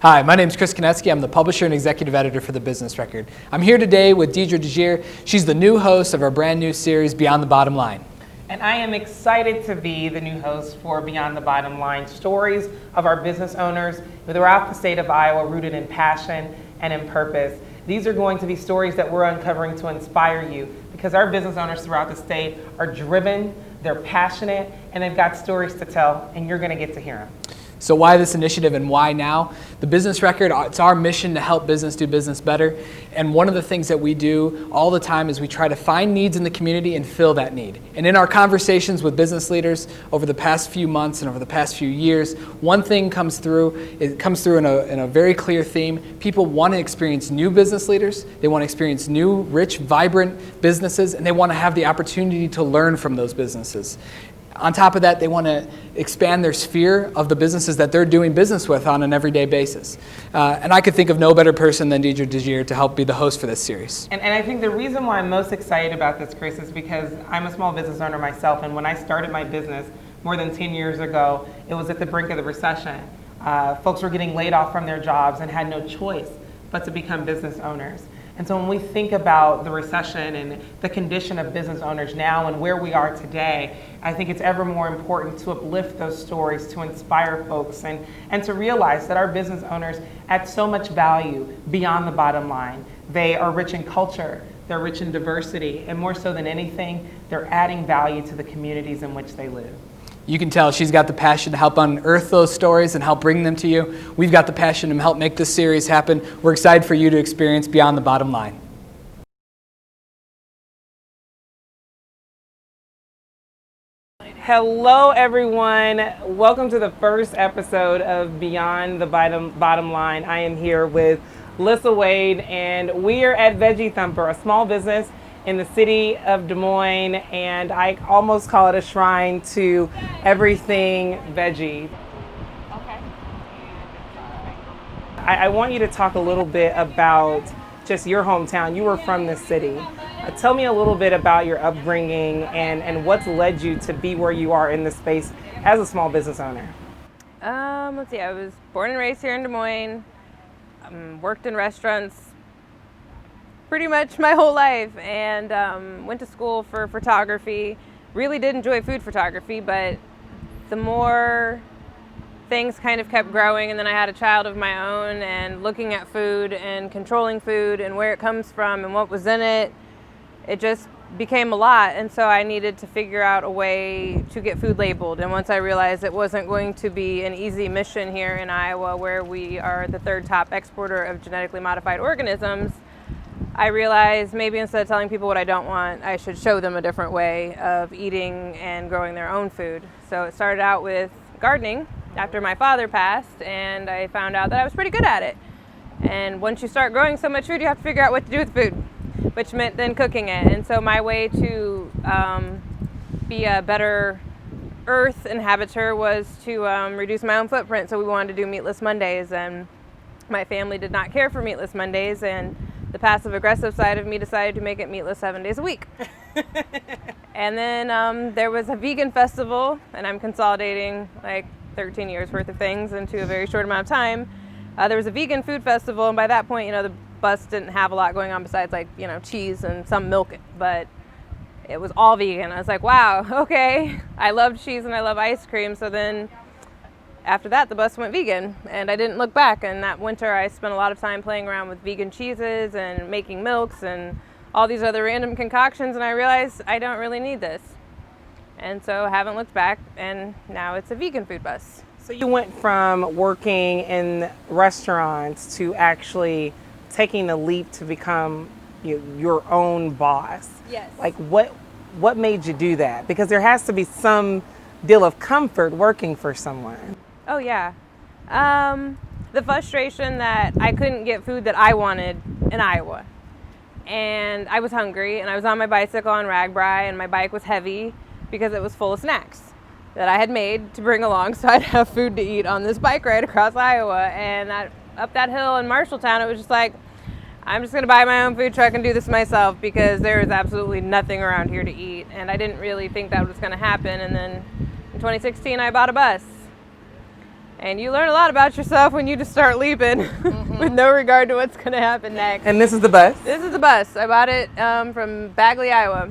Hi, my name is Chris Konetsky. I'm the publisher and executive editor for the Business Record. I'm here today with Deidre DeJear. She's the new host of our brand new series, Beyond the Bottom Line. And I am excited to be the new host for Beyond the Bottom Line, stories of our business owners throughout the state of Iowa, rooted in passion and in purpose. These are going to be stories that we're uncovering to inspire you, because our business owners throughout the state are driven, they're passionate, and they've got stories to tell, and you're going to get to hear them. So why this initiative and why now? The Business Record, it's our mission to help business do business better. And one of the things that we do all the time is we try to find needs in the community and fill that need. And in our conversations with business leaders over the past few months and over the past few years, one thing comes through. It comes through in a very clear theme. People want to experience new business leaders. They want to experience new, rich, vibrant businesses, and they want to have the opportunity to learn from those businesses. On top of that, they want to expand their sphere of the businesses that they're doing business with on an everyday basis. And I could think of no better person than Deidre DeJear to help be the host for this series. And I think the reason why I'm most excited about this, Chris, is because I'm a small business owner myself. And when I started my business more than 10 years ago, it was at the brink of the recession. Folks were getting laid off from their jobs and had no choice but to become business owners. And so when we think about the recession and the condition of business owners now and where we are today, I think it's ever more important to uplift those stories, to inspire folks, and to realize that our business owners add so much value beyond the bottom line. They are rich in culture, they're rich in diversity, and more so than anything, they're adding value to the communities in which they live. You can tell she's got the passion to help unearth those stories and help bring them to you. We've got the passion to help make this series happen. We're excited for you to experience Beyond the Bottom Line. Hello, everyone. Welcome to the first episode of Beyond the Bottom Line. I am here with Lyssa Wade, and we are at Veggie Thumper, a small business in the city of Des Moines, and I almost call it a shrine to everything veggie. Okay. I want you to talk a little bit about just your hometown. You were from this city. Tell me a little bit about your upbringing and what's led you to be where you are in this space as a small business owner. Let's see, I was born and raised here in Des Moines, worked in restaurants pretty much my whole life, and went to school for photography. Really did enjoy food photography, but the more things kind of kept growing, and then I had a child of my own, and looking at food and controlling food and where it comes from and what was in it, it just became a lot. And so I needed to figure out a way to get food labeled. And once I realized it wasn't going to be an easy mission here in Iowa, where we are the third top exporter of genetically modified organisms, I realized maybe instead of telling people what I don't want, I should show them a different way of eating and growing their own food. So it started out with gardening after my father passed, and I found out that I was pretty good at it. And once you start growing so much food, you have to figure out what to do with food, which meant then cooking it. And so my way to be a better earth inhabitor was to reduce my own footprint. So we wanted to do meatless Mondays, and my family did not care for meatless Mondays, and the passive-aggressive side of me decided to make it meatless 7 days a week. And then there was a vegan festival, and I'm consolidating like 13 years worth of things into a very short amount of time. There was a vegan food festival, and by that point, the bus didn't have a lot going on besides cheese and some milk, but it was all vegan. I was like, wow, okay. I love cheese and I love ice cream, so then after that, the bus went vegan, and I didn't look back. And that winter, I spent a lot of time playing around with vegan cheeses and making milks and all these other random concoctions, and I realized I don't really need this. And so I haven't looked back, and now it's a vegan food bus. So you went from working in restaurants to actually taking the leap to become your own boss. Yes. Like what made you do that? Because there has to be some deal of comfort working for someone. Oh yeah. The frustration that I couldn't get food that I wanted in Iowa. And I was hungry, and I was on my bicycle on Ragbri, and my bike was heavy because it was full of snacks that I had made to bring along so I'd have food to eat on this bike ride across Iowa. And up that hill in Marshalltown, it was just like, I'm just going to buy my own food truck and do this myself, because there is absolutely nothing around here to eat. And I didn't really think that was going to happen. And then in 2016, I bought a bus. And you learn a lot about yourself when you just start leaping with no regard to what's going to happen next. And this is the bus? This is the bus. I bought it from Bagley, Iowa.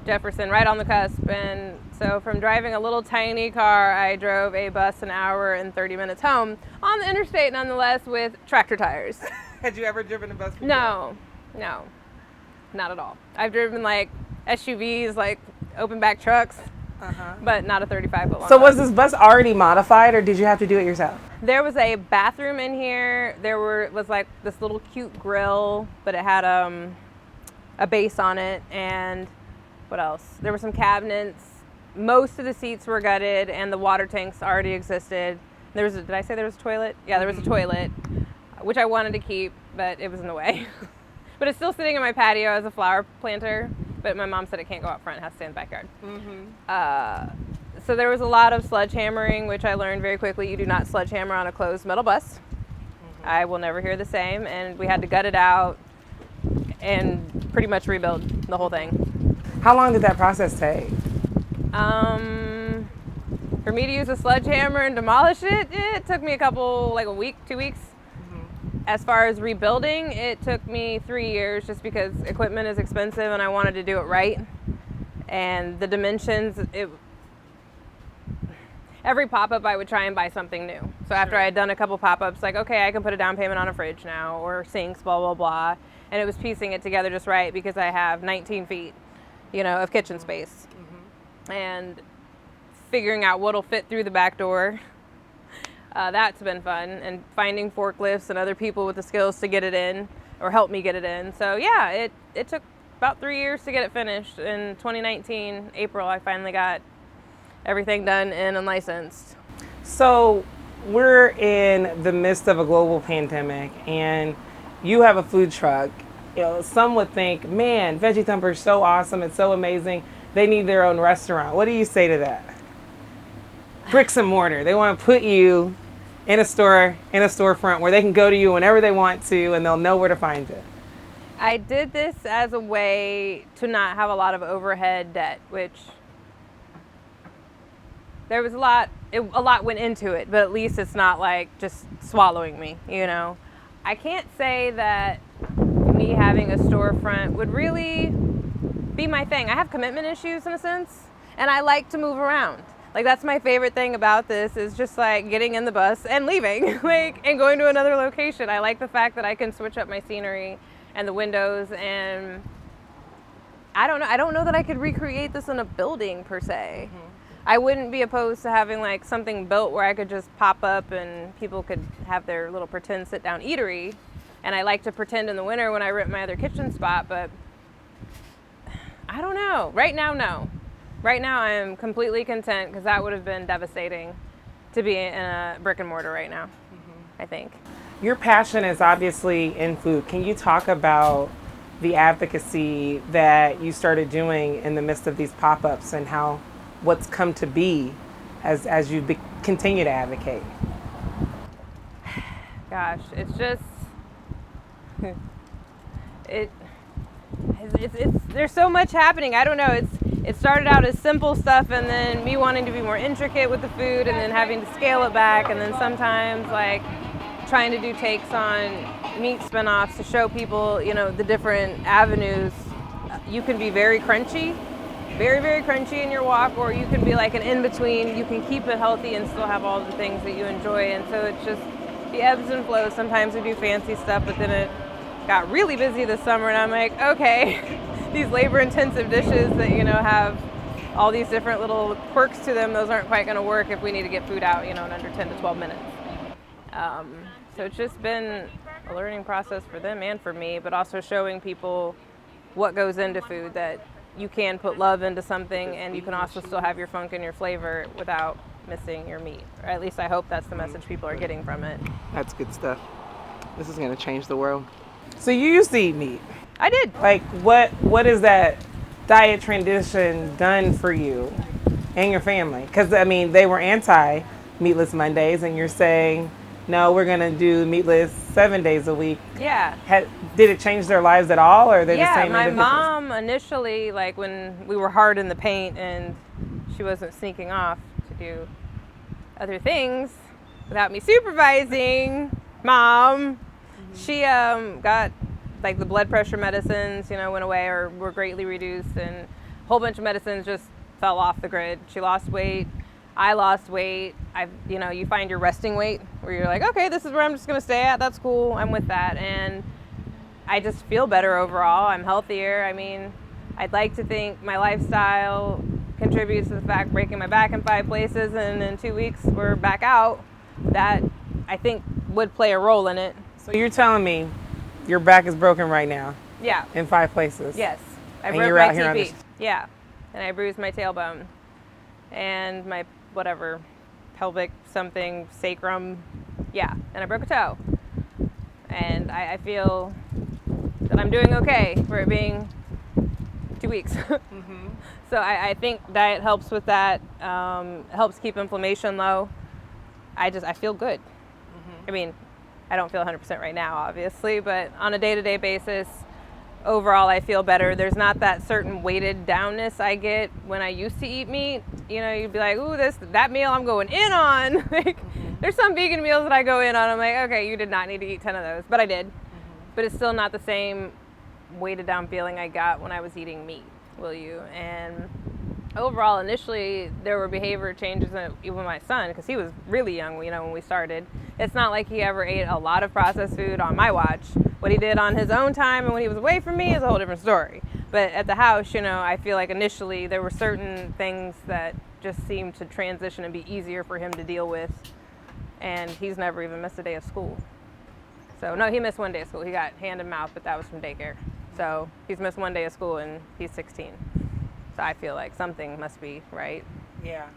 Jefferson, right on the cusp. And so from driving a little tiny car, I drove a bus an hour and 30 minutes home on the interstate, nonetheless, with tractor tires. Had you ever driven a bus before? No, not at all. I've driven like SUVs, like open back trucks, but not a 35-foot long So bus. was this bus already modified, or did you have to do it yourself? There was a bathroom in here. Was like this little cute grill, but it had a base on it. And what else? There were some cabinets. Most of the seats were gutted, and the water tanks already existed. Did I say there was a toilet? Yeah, there was a toilet, which I wanted to keep, but it was in the way. But it's still sitting in my patio as a flower planter. But my mom said it can't go out front; it has to stay in the backyard. So there was a lot of sledgehammering, which I learned very quickly. You do not sledgehammer on a closed metal bus. I will never hear the same. And we had to gut it out and pretty much rebuild the whole thing. How long did that process take? For me to use a sledgehammer and demolish it, it took me a week, 2 weeks. As far as rebuilding, it took me 3 years just because equipment is expensive and I wanted to do it right. And the dimensions, every pop-up I would try and buy something new. So after I had done a couple pop-ups, like, okay, I can put a down payment on a fridge now, or sinks, blah, blah, blah. And it was piecing it together just right because I have 19 feet, of kitchen space. And figuring out what'll fit through the back door. That's been fun, and finding forklifts and other people with the skills to get it in or help me get it in. So yeah, it took about 3 years to get it finished. In 2019, April, I finally got everything done and licensed. So we're in the midst of a global pandemic, and you have a food truck. Some would think, man, Veggie Thumper is so awesome, it's so amazing. They need their own restaurant. What do you say to that? Bricks and mortar. They want to put you in a storefront where they can go to you whenever they want to, and they'll know where to find you. I did this as a way to not have a lot of overhead debt, which there was a lot went into it, but at least it's not like just swallowing me, I can't say that me having a storefront would really be my thing. I have commitment issues in a sense, and I like to move around. Like, that's my favorite thing about this, is just like getting in the bus and leaving, and going to another location. I like the fact that I can switch up my scenery and the windows, and I don't know that I could recreate this in a building per se. I wouldn't be opposed to having like something built where I could just pop up and people could have their little pretend sit down eatery. And I like to pretend in the winter when I rent my other kitchen spot, but I don't know. Right now, no. Right now, I am completely content, because that would have been devastating to be in a brick and mortar right now, I think. Your passion is obviously in food. Can you talk about the advocacy that you started doing in the midst of these pop-ups, and what's come to be as you continue to advocate? Gosh, it's just, there's so much happening. I don't know. It started out as simple stuff, and then me wanting to be more intricate with the food, and then having to scale it back, and then sometimes like trying to do takes on meat spinoffs to show people, the different avenues. You can be very crunchy, very, very crunchy in your walk, or you can be like an in-between. You can keep it healthy and still have all the things that you enjoy. And so it's just the ebbs and flows. Sometimes we do fancy stuff, but then it got really busy this summer, and I'm like, okay, these labor-intensive dishes that, have all these different little quirks to them, those aren't quite going to work if we need to get food out, in under 10 to 12 minutes. So it's just been a learning process for them and for me, but also showing people what goes into food, that you can put love into something, and you can also still have your funk and your flavor without missing your meat. Or at least I hope that's the message people are getting from it. That's good stuff. This is going to change the world. So you used to eat meat. I did. Like, what is that diet transition done for you and your family? Because, they were anti-meatless Mondays, and you're saying, no, we're going to do meatless 7 days a week. Yeah. Did it change their lives at all, or are they the same? Yeah, my mom initially, like when we were hard in the paint and she wasn't sneaking off to do other things, without me supervising, Mom, she got like the blood pressure medicines, went away or were greatly reduced, and a whole bunch of medicines just fell off the grid. She lost weight. I lost weight. You find your resting weight where you're like, okay, this is where I'm just going to stay at. That's cool. I'm with that. And I just feel better overall. I'm healthier. I mean, I'd like to think my lifestyle contributes to the fact breaking my back in 5 places and in 2 weeks we're back out. That I think would play a role in it. So you're telling me your back is broken right now? Yeah. In 5 places? Yes. I And broke you're my out here on TB. this- Yeah. And I bruised my tailbone. And my whatever, pelvic something, sacrum. Yeah. And I broke a toe. And I feel that I'm doing okay for it being 2 weeks. So I think diet helps with that, helps keep inflammation low. I feel good. I mean, I don't feel 100% right now, obviously, but on a day-to-day basis, overall, I feel better. There's not that certain weighted downness I get when I used to eat meat. You'd be like, ooh, that meal I'm going in on. Like, there's some vegan meals that I go in on. I'm like, okay, you did not need to eat 10 of those, but I did. But it's still not the same weighted down feeling I got when I was eating meat, will you? And overall, initially, there were behavior changes even with my son, because he was really young, when we started. It's not like he ever ate a lot of processed food on my watch. What he did on his own time and when he was away from me is a whole different story. But at the house, I feel like initially there were certain things that just seemed to transition and be easier for him to deal with. And he's never even missed a day of school. So no, he missed 1 day of school. He got hand and mouth, but that was from daycare. So he's missed 1 day of school and he's 16. So I feel like something must be right. Yeah.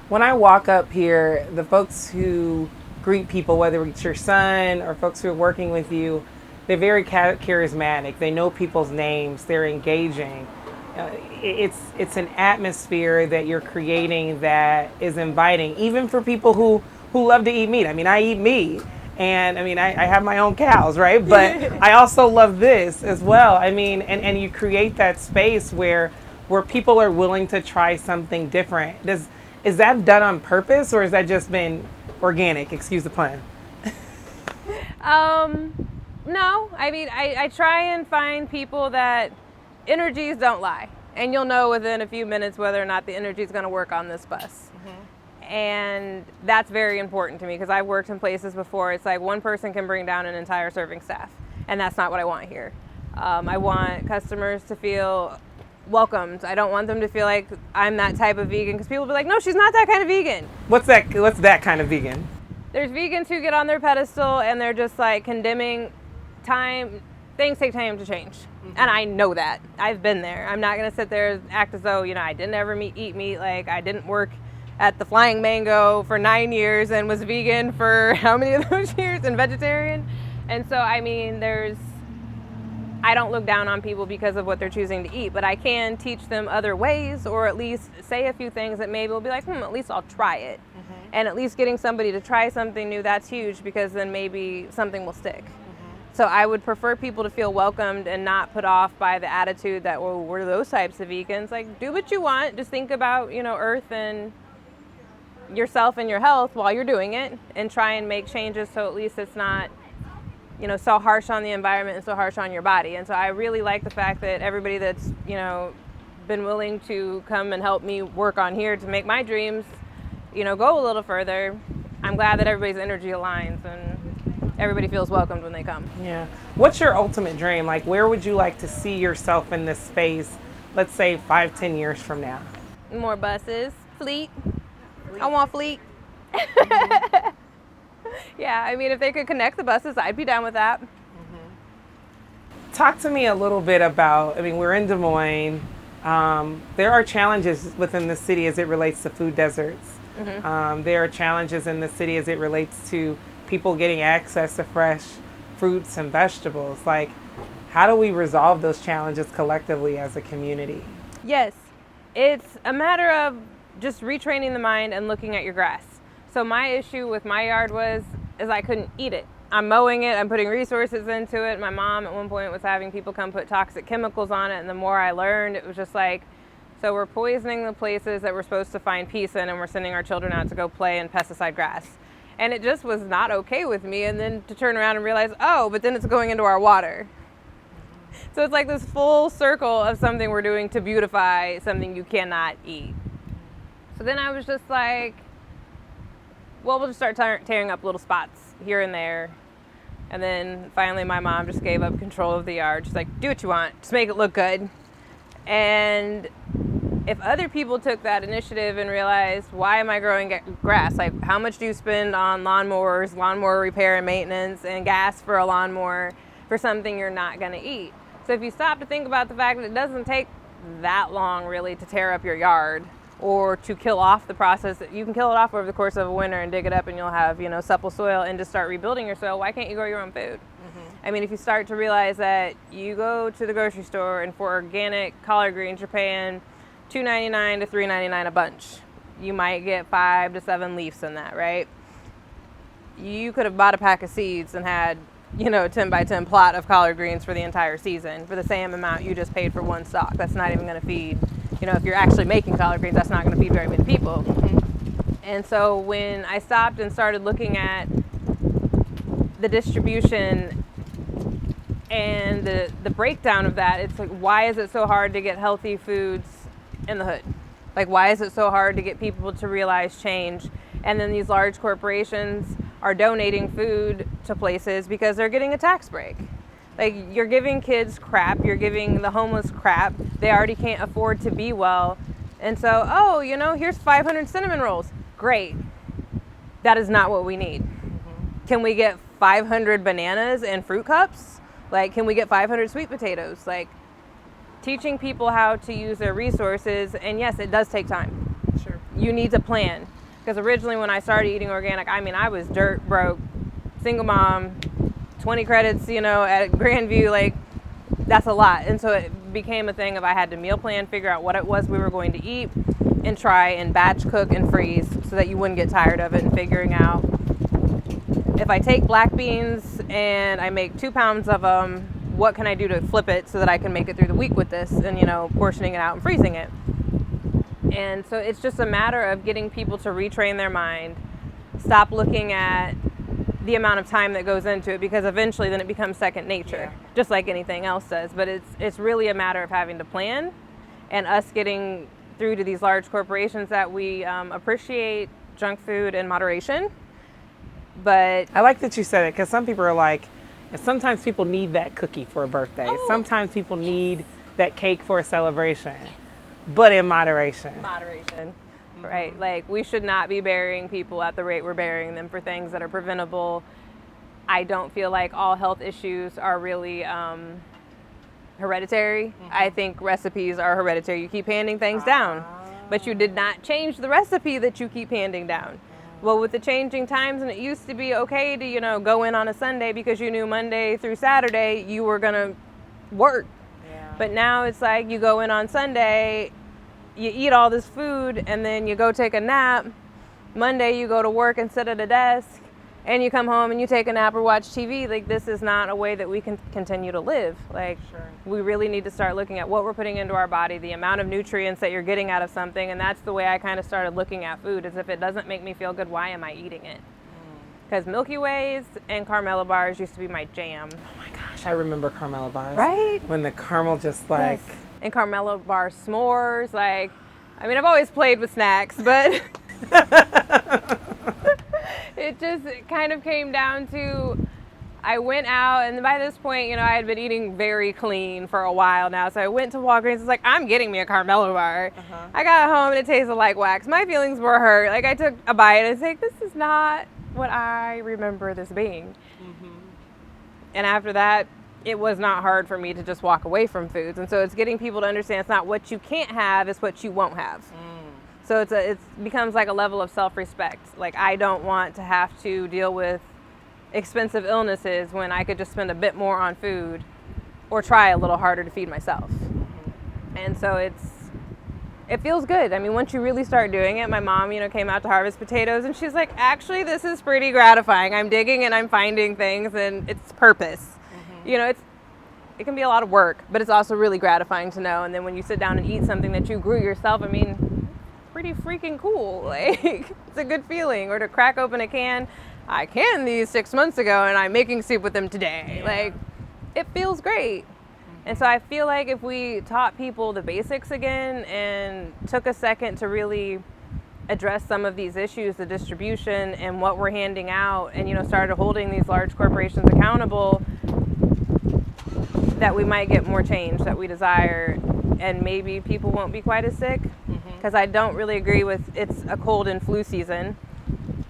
When I walk up here, the folks who greet people, whether it's your son or folks who are working with you, they're very charismatic. They know people's names. They're engaging. It's an atmosphere that you're creating that is inviting, even for people who love to eat meat. I mean, I eat meat. And I mean, I have my own cows, right? But I also love this as well. I mean, and you create that space where people are willing to try something different. Is that done on purpose, or has that just been organic? Excuse the pun. No, I mean, I try and find people that energies don't lie. And you'll know within a few minutes whether or not the energy is going to work on this bus. And that's very important to me, because I've worked in places before. It's like one person can bring down an entire serving staff, and that's not what I want here. I want customers to feel welcomed. I don't want them to feel like I'm that type of vegan, because people will be like, no, she's not that kind of vegan. What's that kind of vegan? There's vegans who get on their pedestal and they're just like condemning time. Things take time to change. And I know that. I've been there. I'm not going to sit there and act as though, I didn't ever eat meat. Like, I didn't work at the Flying Mango for 9 years and was vegan for how many of those years, and vegetarian. And so, I mean, I don't look down on people because of what they're choosing to eat, but I can teach them other ways, or at least say a few things that maybe will be like, at least I'll try it. And at least getting somebody to try something new, that's huge, because then maybe something will stick. So I would prefer people to feel welcomed and not put off by the attitude that, well, we're those types of vegans. Like, do what you want. Just think about, Earth and yourself and your health while you're doing it, and try and make changes so at least it's not, so harsh on the environment and so harsh on your body. And so I really like the fact that everybody that's, been willing to come and help me work on here to make my dreams, go a little further. I'm glad that everybody's energy aligns and everybody feels welcomed when they come. Yeah. What's your ultimate dream? Like, where would you like to see yourself in this space, let's say 5-10 years from now? More buses, fleet. I want fleet. Yeah, I mean, if they could connect the buses, I'd be down with that. Talk to me a little bit about, we're in Des Moines. There are challenges within the city as it relates to food deserts. There are challenges in the city as it relates to people getting access to fresh fruits and vegetables. Like, how do we resolve those challenges collectively as a community? Yes, it's a matter of just retraining the mind and looking at your grass. So my issue with my yard is I couldn't eat it. I'm mowing it, I'm putting resources into it. My mom at one point was having people come put toxic chemicals on it, and the more I learned, it was just like, so we're poisoning the places that we're supposed to find peace in, and we're sending our children out to go play in pesticide grass. And it just was not okay with me. And then to turn around and realize, oh, but then it's going into our water. So it's like this full circle of something we're doing to beautify something you cannot eat. So then I was just like, well, we'll just start tearing up little spots here and there. And then finally my mom just gave up control of the yard. She's like, do what you want, just make it look good. And if other people took that initiative and realized, why am I growing grass? Like, how much do you spend on lawnmowers, lawnmower repair and maintenance, and gas for a lawnmower for something you're not going to eat? So if you stop to think about the fact that it doesn't take that long really to tear up your yard or to kill off the process, you can kill it off over the course of a winter and dig it up and you'll have, supple soil and just start rebuilding your soil. Why can't you grow your own food? I mean, if you start to realize that you go to the grocery store and for organic collard greens, you're paying $2.99 to $3.99 a bunch. You might get 5 to 7 leaves in that, right? You could have bought a pack of seeds and had, a 10 by 10 plot of collard greens for the entire season for the same amount you just paid for one stalk. That's not even going to feed, if you're actually making collard greens, that's not going to feed very many people. And so when I stopped and started looking at the distribution and the breakdown of that, it's like, why is it so hard to get healthy foods in the hood? Like, why is it so hard to get people to realize change? And then these large corporations are donating food to places because they're getting a tax break. Like, you're giving kids crap, you're giving the homeless crap. They already can't afford to be well. And so, here's 500 cinnamon rolls. Great. That is not what we need. Can we get 500 bananas and fruit cups? Like, can we get 500 sweet potatoes? Like, teaching people how to use their resources, and yes, it does take time. Sure. You need to plan. Because originally when I started eating organic, I was dirt broke, single mom, 20 credits, at Grandview, like, that's a lot. And so it became a thing of I had to meal plan, figure out what it was we were going to eat, and try and batch cook and freeze so that you wouldn't get tired of it, and figuring out if I take black beans and I make 2 pounds of them, what can I do to flip it so that I can make it through the week with this, and, portioning it out and freezing it. And so it's just a matter of getting people to retrain their mind, stop looking at the amount of time that goes into it, because eventually then it becomes second nature, just like anything else does. But it's really a matter of having to plan, and us getting through to these large corporations that we appreciate junk food in moderation. But I like that you said it, because some people are like, sometimes people need that cookie for a birthday. Oh. Sometimes people need that cake for a celebration, but in moderation. Right? Like, we should not be burying people at the rate we're burying them for things that are preventable. I don't feel like all health issues are really hereditary. I think recipes are hereditary. You keep handing things down, but you did not change the recipe that you keep handing down. Well, with the changing times, and it used to be okay to, go in on a Sunday because you knew Monday through Saturday you were going to work. Yeah. But now it's like you go in on Sunday, you eat all this food, and then you go take a nap. Monday you go to work and sit at a desk, and you come home and you take a nap or watch TV. Like, this is not a way that we can continue to live. Like, we really need to start looking at what we're putting into our body, the amount of nutrients that you're getting out of something. And that's the way I kind of started looking at food, is if it doesn't make me feel good, why am I eating it? Because Milky Ways and Carmela bars used to be my jam. Oh my gosh, I remember Carmela bars. Right? When the caramel just like... Yes. And Carmela bar s'mores. Like, I've always played with snacks, but... It just kind of came down to, I went out, and by this point, I had been eating very clean for a while now. So I went to Walgreens. It's like, I'm getting me a Carmela bar. I got home and it tasted like wax. My feelings were hurt. Like, I took a bite and it's like, this is not what I remember this being. And after that, it was not hard for me to just walk away from foods. And so it's getting people to understand it's not what you can't have, it's what you won't have. So it becomes like a level of self-respect. Like, I don't want to have to deal with expensive illnesses when I could just spend a bit more on food or try a little harder to feed myself. And so it feels good. Once you really start doing it, my mom, came out to harvest potatoes, and she's like, actually, this is pretty gratifying. I'm digging and I'm finding things, and it's purpose. It can be a lot of work, but it's also really gratifying to know. And then when you sit down and eat something that you grew yourself, pretty freaking cool. Like, it's a good feeling. Or to crack open a can. I canned these 6 months ago and I'm making soup with them today. Yeah. Like, it feels great. And so I feel like if we taught people the basics again and took a second to really address some of these issues, the distribution and what we're handing out, and, you know, started holding these large corporations accountable, that we might get more change that we desire, and maybe people won't be quite as sick. Because I don't really agree with it's a cold and flu season.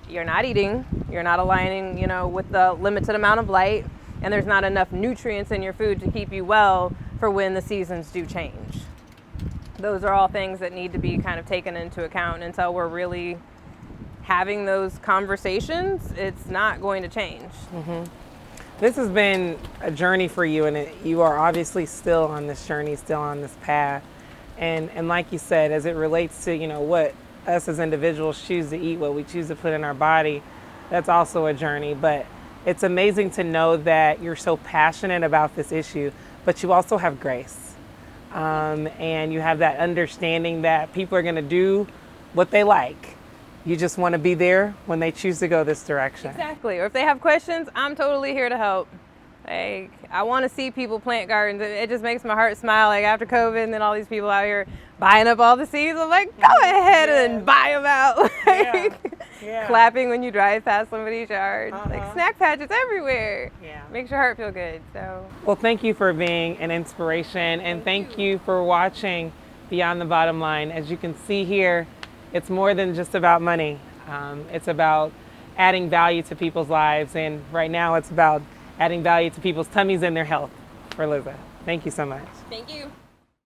You're not eating, you're not aligning, you know, with the limited amount of light, and there's not enough nutrients in your food to keep you well for when the seasons do change. Those are all things that need to be kind of taken into account. Until we're really having those conversations, it's not going to change. This has been a journey for you, and you are obviously still on this journey, still on this path. And like you said, as it relates to, you know, what us as individuals choose to eat, what we choose to put in our body, that's also a journey. But it's amazing to know that you're so passionate about this issue, but you also have grace. And you have that understanding that people are going to do what they like. You just want to be there when they choose to go this direction. Exactly. Or if they have questions, I'm totally here to help. Like, I want to see people plant gardens. It just makes my heart smile. Like, after COVID and then all these people out here buying up all the seeds, I'm like, go ahead and buy them out. Like, clapping when you drive past somebody's yard. Like, snack patches everywhere. Makes your heart feel good. So, well, thank you for being an inspiration, and thank you for watching Beyond the Bottom Line. As you can see here, it's more than just about money. It's about adding value to people's lives, and right now it's about adding value to people's tummies and their health for Lyssa. Thank you so much. thank you.